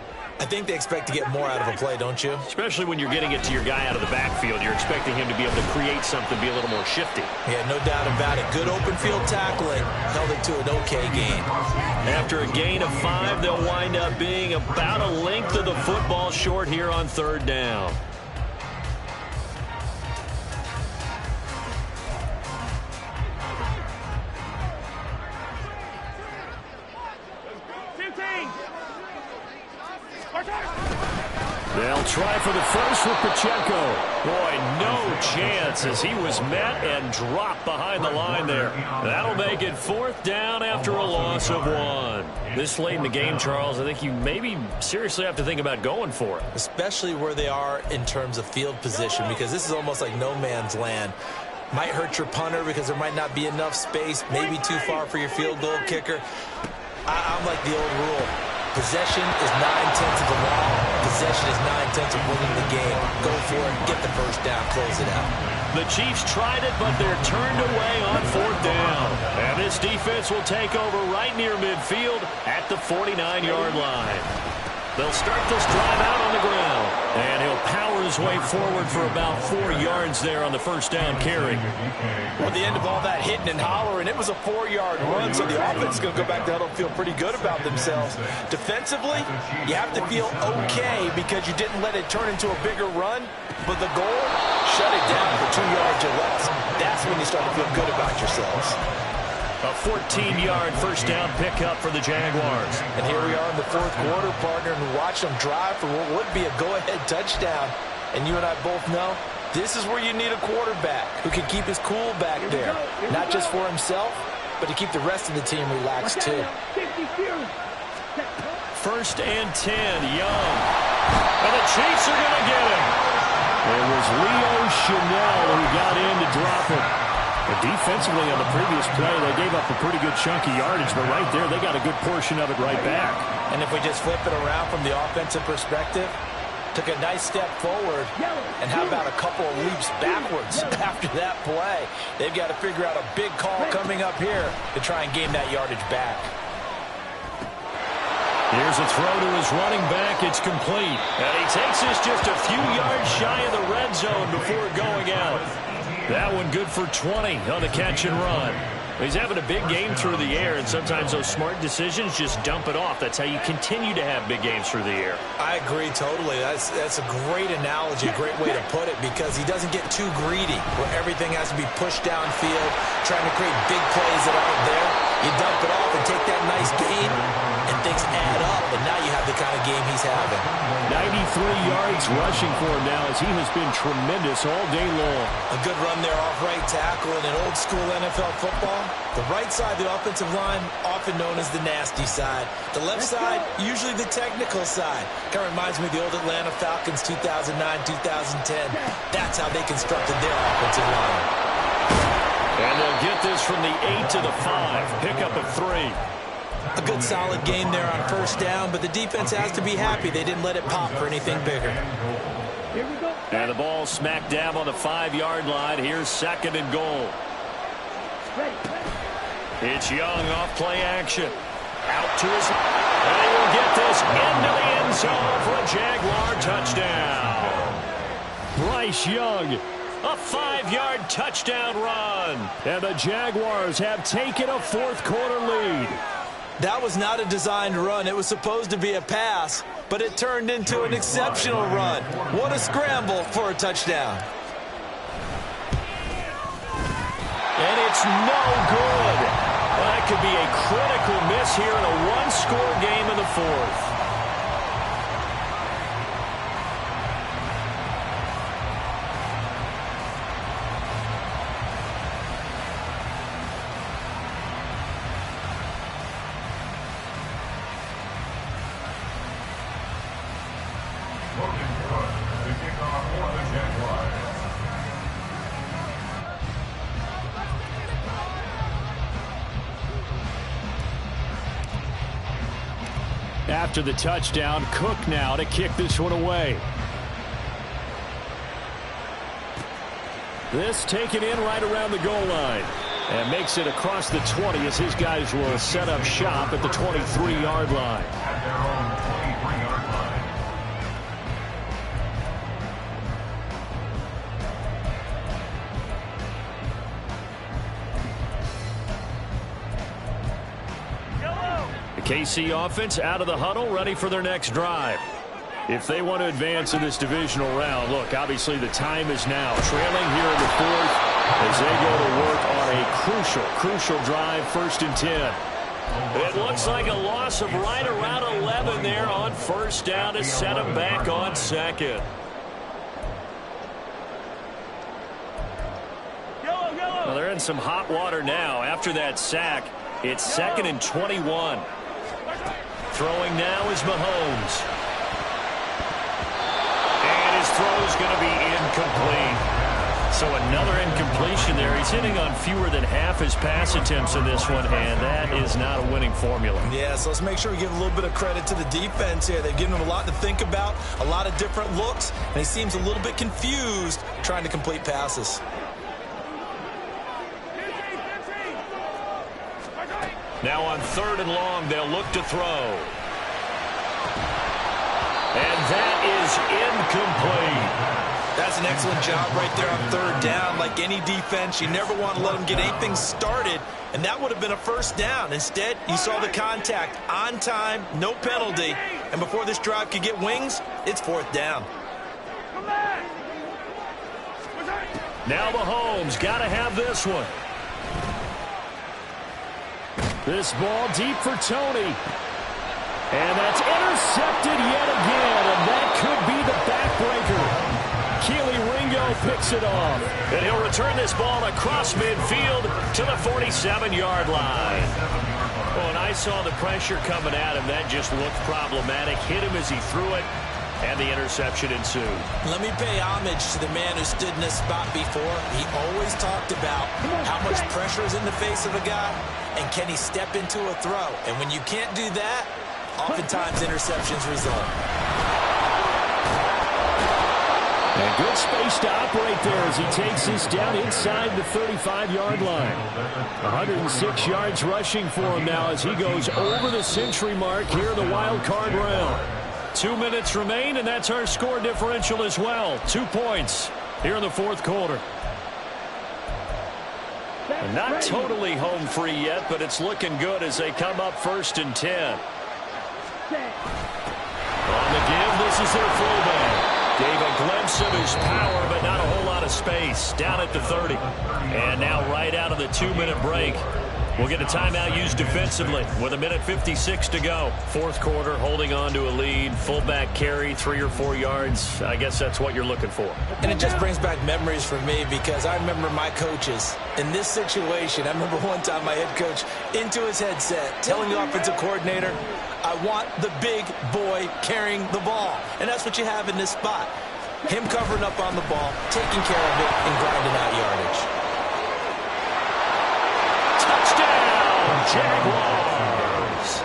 I think they expect to get more out of a play, don't you? Especially when you're getting it to your guy out of the backfield. You're expecting him to be able to create something, be a little more shifty. Yeah, no doubt about it. Good open field tackling. Held it to an okay gain. After a gain of 5, they'll wind up being about a length of the football short here on 3rd down. They'll try for the first with Pacheco. Boy, no chance as he was met and dropped behind the line there. That'll make it 4th down after a loss of 1. This late in the game, Charles, I think you maybe seriously have to think about going for it. Especially where they are in terms of field position, because this is almost like no man's land. Might hurt your punter because there might not be enough space, maybe too far for your field goal kicker. I'm like the old rule. Possession is 9/10 of the law. Possession is 9/10 of winning the game. Go for it. Get the first down. Close it out. The Chiefs tried it, but they're turned away on 4th down. And this defense will take over right near midfield at the 49-yard line. They'll start this drive out on the ground. And he'll power his way forward for about 4 yards there on the first down carry. Well, at the end of all that hitting and hollering, it was a 4-yard run, so the offense is going to go back to huddle and feel pretty good about themselves. Defensively, you have to feel okay because you didn't let it turn into a bigger run, but the goal, shut it down for 2 yards or less. That's when you start to feel good about yourselves. A 14-yard first down pickup for the Jaguars. And here we are in the fourth quarter, partner, and watch them drive for what would be a go-ahead touchdown. And you and I both know this is where you need a quarterback who can keep his cool back there, not just for himself, but to keep the rest of the team relaxed too. First and 10, Young. And the Chiefs are going to get him. It was Leo Chenal who got in to drop it. But defensively on the previous play, they gave up a pretty good chunk of yardage, but right there, they got a good portion of it right back. And if we just flip it around from the offensive perspective, took a nice step forward, and how about a couple of leaps backwards after that play? They've got to figure out a big call coming up here to try and gain that yardage back. Here's a throw to his running back. It's complete. And he takes this just a few yards shy of the red zone before going out. That one good for 20 on the catch and run. He's having a big game through the air, and sometimes those smart decisions just dump it off. That's how you continue to have big games through the air. I agree totally. That's a great analogy, a great way to put it, because he doesn't get too greedy where everything has to be pushed downfield, trying to create big plays that aren't there. You dump it off and take that nice gain, and things add up, and now you have the kind of game he's having. 93 yards rushing for him now as he has been tremendous all day long. A good run there off right tackle in an old-school NFL football. The right side, the offensive line, often known as the nasty side. The left side, usually the technical side. Kind of reminds me of the old Atlanta Falcons 2009, 2010. That's how they constructed their offensive line. And they'll get this from the 8 to the 5. Pickup of 3. A good solid game there on first down, but the defense has to be happy they didn't let it pop for anything bigger. And the ball smack dab on the 5-yard line. Here's second and goal. It's Young off play action. Out to his... And he will get this into the end zone for a Jaguar touchdown. Bryce Young, a 5-yard touchdown run. And the Jaguars have taken a fourth-quarter lead. That was not a designed run. It was supposed to be a pass, but it turned into an exceptional run. What a scramble for a touchdown. And it's no good. Well, that could be a critical miss here in a one-score game in the fourth. After the touchdown, Cook now to kick this one away. This taken in right around the goal line. And makes it across the 20 as his guys will set up shop at the 23-yard line. At their own 23-yard line. The KC offense out of the huddle, ready for their next drive. If they want to advance in this divisional round, look, obviously the time is now. Trailing here in the fourth as they go to work on a crucial drive, 1st and 10. It looks like a loss of right around 11 there on first down to set them back on second. Well, they're in some hot water now. After that sack, it's 2nd and 21. Throwing now is Mahomes. And his throw is going to be incomplete. So another incompletion there. He's hitting on fewer than half his pass attempts in this one, and that is not a winning formula. Yeah, so let's make sure we give a little bit of credit to the defense here. They've given him a lot to think about, a lot of different looks, and he seems a little bit confused trying to complete passes. Now on 3rd and long, they'll look to throw. And that is incomplete. That's an excellent job right there on third down. Like any defense, you never want to let them get anything started, and that would have been a first down. Instead, you saw the contact on time, no penalty, and before this drive could get wings, it's fourth down. Now Mahomes got to have this one. This ball deep for Tony. And that's intercepted yet again, and that could be the backbreaker. Keely Ringo picks it off. And he'll return this ball across midfield to the 47-yard line. Well, when I saw the pressure coming at him, that just looked problematic. Hit him as he threw it, and the interception ensued. Let me pay homage to the man who stood in this spot before. He always talked about how much pressure is in the face of a guy, and can he step into a throw. And when you can't do that, oftentimes interceptions result. And good space to operate there as he takes this down inside the 35-yard line. 106 yards rushing for him now as he goes over the century mark here in the wild card round. 2 minutes remain, and that's our score differential as well. 2 points here in the fourth quarter. And not totally home free yet, but it's looking good as they come up 1st and 10. On the give, this is their fullback. Gave a glimpse of his power, but not a whole lot of space. Down at the 30. And now right out of the 2-minute break, we'll get a timeout used defensively with 1:56 to go. Fourth quarter, holding on to a lead. Fullback carry, 3 or 4 yards. I guess that's what you're looking for. And it just brings back memories for me because I remember my coaches in this situation. I remember one time my head coach into his headset telling the offensive coordinator, I want the big boy carrying the ball. And that's what you have in this spot. Him covering up on the ball, taking care of it, and grinding out yardage. Jaguars.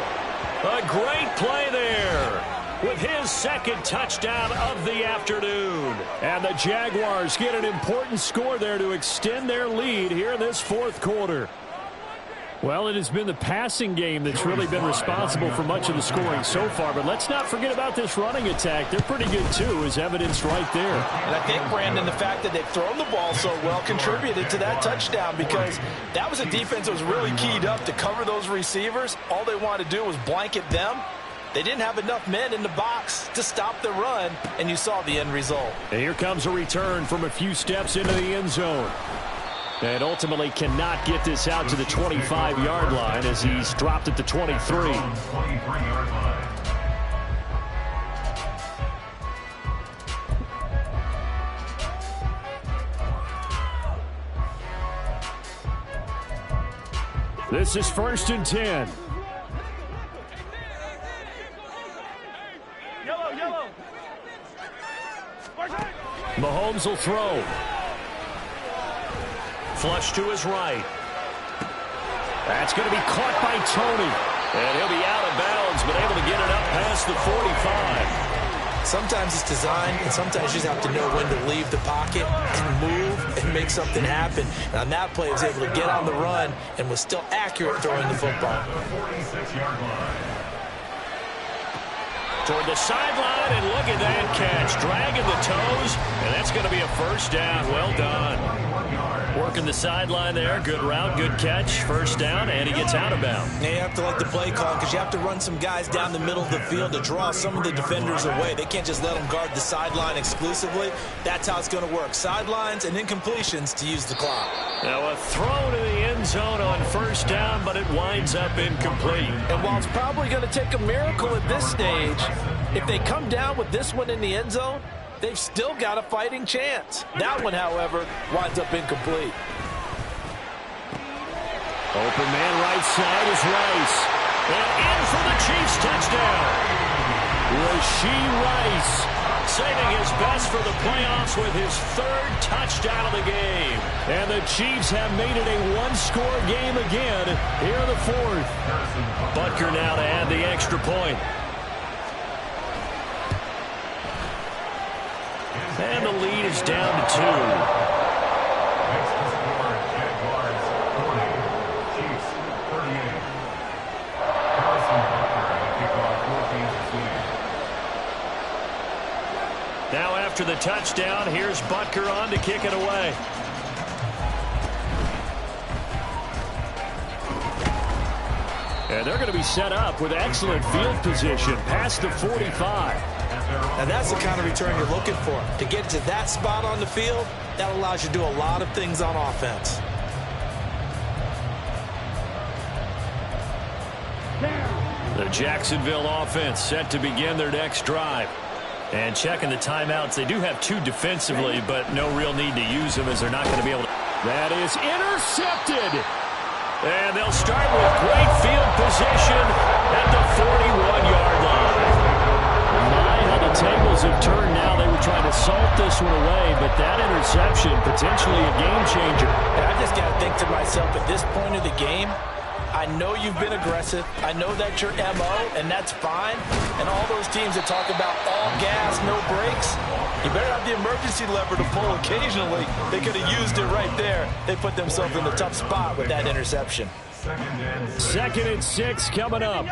A great play there with his second touchdown of the afternoon. And the Jaguars get an important score there to extend their lead here in this fourth quarter. Well, it has been the passing game that's really been responsible for much of the scoring so far. But let's not forget about this running attack. They're pretty good, too, as evidenced right there. And I think, Brandon, the fact that they've thrown the ball so well contributed to that touchdown because that was a defense that was really keyed up to cover those receivers. All they wanted to do was blanket them. They didn't have enough men in the box to stop the run, and you saw the end result. And here comes a return from a few steps into the end zone. And ultimately cannot get this out to the 25-yard line as he's dropped at the 23. 23-yard line. This is 1st and 10. Mahomes will throw. Flush to his right. That's going to be caught by Tony. And he'll be out of bounds, but able to get it up past the 45. Sometimes it's designed, and sometimes you just have to know when to leave the pocket and move and make something happen. And on that play, he was able to get on the run and was still accurate throwing the football. 46-yard line. Toward the sideline, and look at that catch. Dragging the toes, and that's going to be a first down. Well done. Working the sideline there. Good route, good catch. First down, and he gets out of bounds. Now you have to like the play call because you have to run some guys down the middle of the field to draw some of the defenders away. They can't just let them guard the sideline exclusively. That's how it's going to work. Sidelines and incompletions to use the clock. Now a throw to the end zone on first down, but it winds up incomplete. And while it's probably going to take a miracle at this stage, if they come down with this one in the end zone, they've still got a fighting chance. That one, however, winds up incomplete. Open man right side is Rice. And in for the Chiefs touchdown. Rashee Rice saving his best for the playoffs with his third touchdown of the game. And the Chiefs have made it a one-score game again here in the fourth. Butker now to add the extra point. And the lead is down to 2. Next to score, Jaguars 40, Chiefs 38. Harrison Butker, the kickoff, 14 to 2. to the touchdown. Here's Butker on to kick it away. And they're going to be set up with excellent field position past the 45. And that's the kind of return you're looking for. To get to that spot on the field, that allows you to do a lot of things on offense. The Jacksonville offense set to begin their next drive. And checking the timeouts, they do have 2 defensively, but no real need to use them as they're not going to be able to. That is intercepted. And they'll start with great field position at the 41-yard line. My, how the tables have turned now. They were trying to salt this one away, but that interception, potentially a game changer. And I just got to think to myself, at this point of the game, I know you've been aggressive. I know that's your MO, and that's fine. And all those teams that talk about all gas, no brakes, you better have the emergency lever to pull occasionally. They could have used it right there. They put themselves in a tough spot with that interception. 2nd and 6 coming up.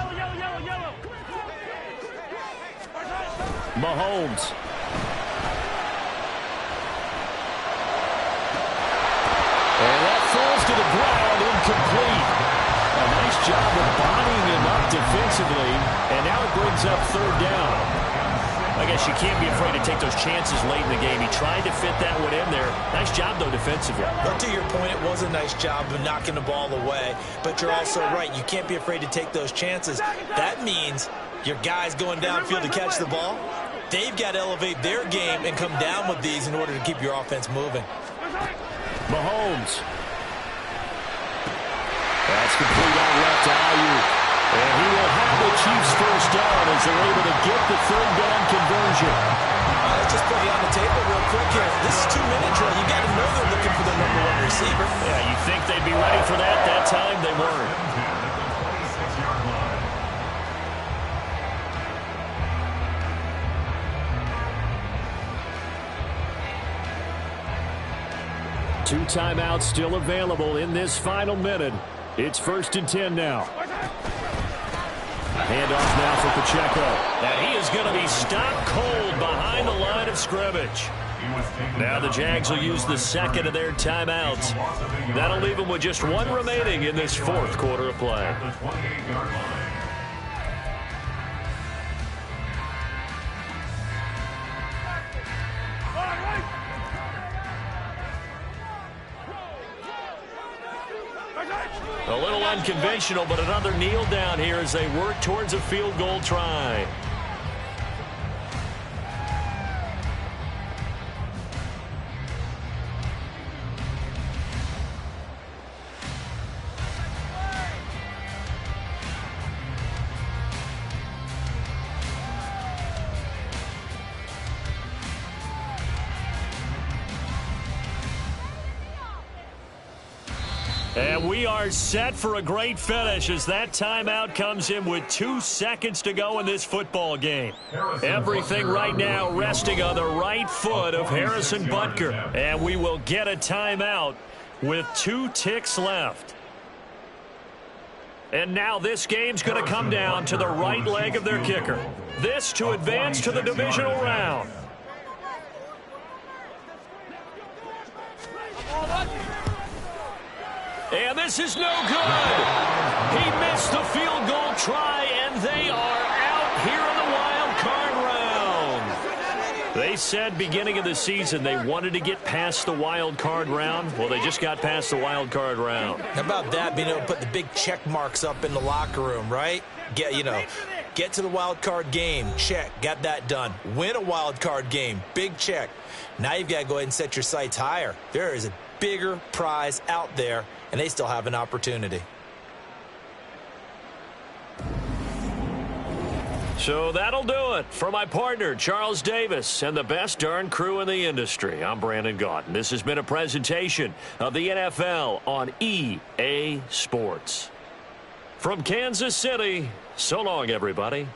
Mahomes. And that falls to the ground, incomplete. A nice job of bodying him up defensively, and now it brings up 3rd down. I guess you can't be afraid to take those chances late in the game. He tried to fit that one in there. Nice job, though, defensively. But to your point, it was a nice job of knocking the ball away. But you're also right. You can't be afraid to take those chances. That means your guys going downfield to catch the ball, they've got to elevate their game and come down with these in order to keep your offense moving. Mahomes. That's complete out left to Ayuk. And he will have the Chiefs first down as they're able to get the 3rd down conversion. Let's just put it on the table real quick here. This is 2-minute drill. You got to know they're looking for the #1 receiver. Yeah, you think they'd be ready for that? That time they weren't. Two timeouts still available in this final minute. It's 1st and 10 now. Handoff now for Pacheco. And he is going to be stopped cold behind the line of scrimmage. Now the Jags will use the 2nd of their timeouts. That'll leave them with just 1 remaining in this 4th quarter of play. A little unconventional, but another kneel down here as they work towards a field goal try. And we are set for a great finish as that timeout comes in with 2 seconds to go in this football game. Everything right now resting on the right foot of Harrison Butker. And we will get a timeout with 2 ticks left. And now this game's going to come down to the right leg of their kicker. This to advance to the divisional round. And this is no good. He missed the field goal try, and they are out here in the wild card round. They said beginning of the season they wanted to get past the wild card round. Well, they just got past the wild card round. How about that, being able to put the big check marks up in the locker room, right? Get to the wild card game, check, got that done. Win a wild card game, big check. Now you've got to go ahead and set your sights higher. There is a bigger prize out there, and they still have an opportunity. So that'll do it. For my partner, Charles Davis, and the best darn crew in the industry, I'm Brandon Gaudin. This has been a presentation of the NFL on EA Sports. From Kansas City, so long, everybody.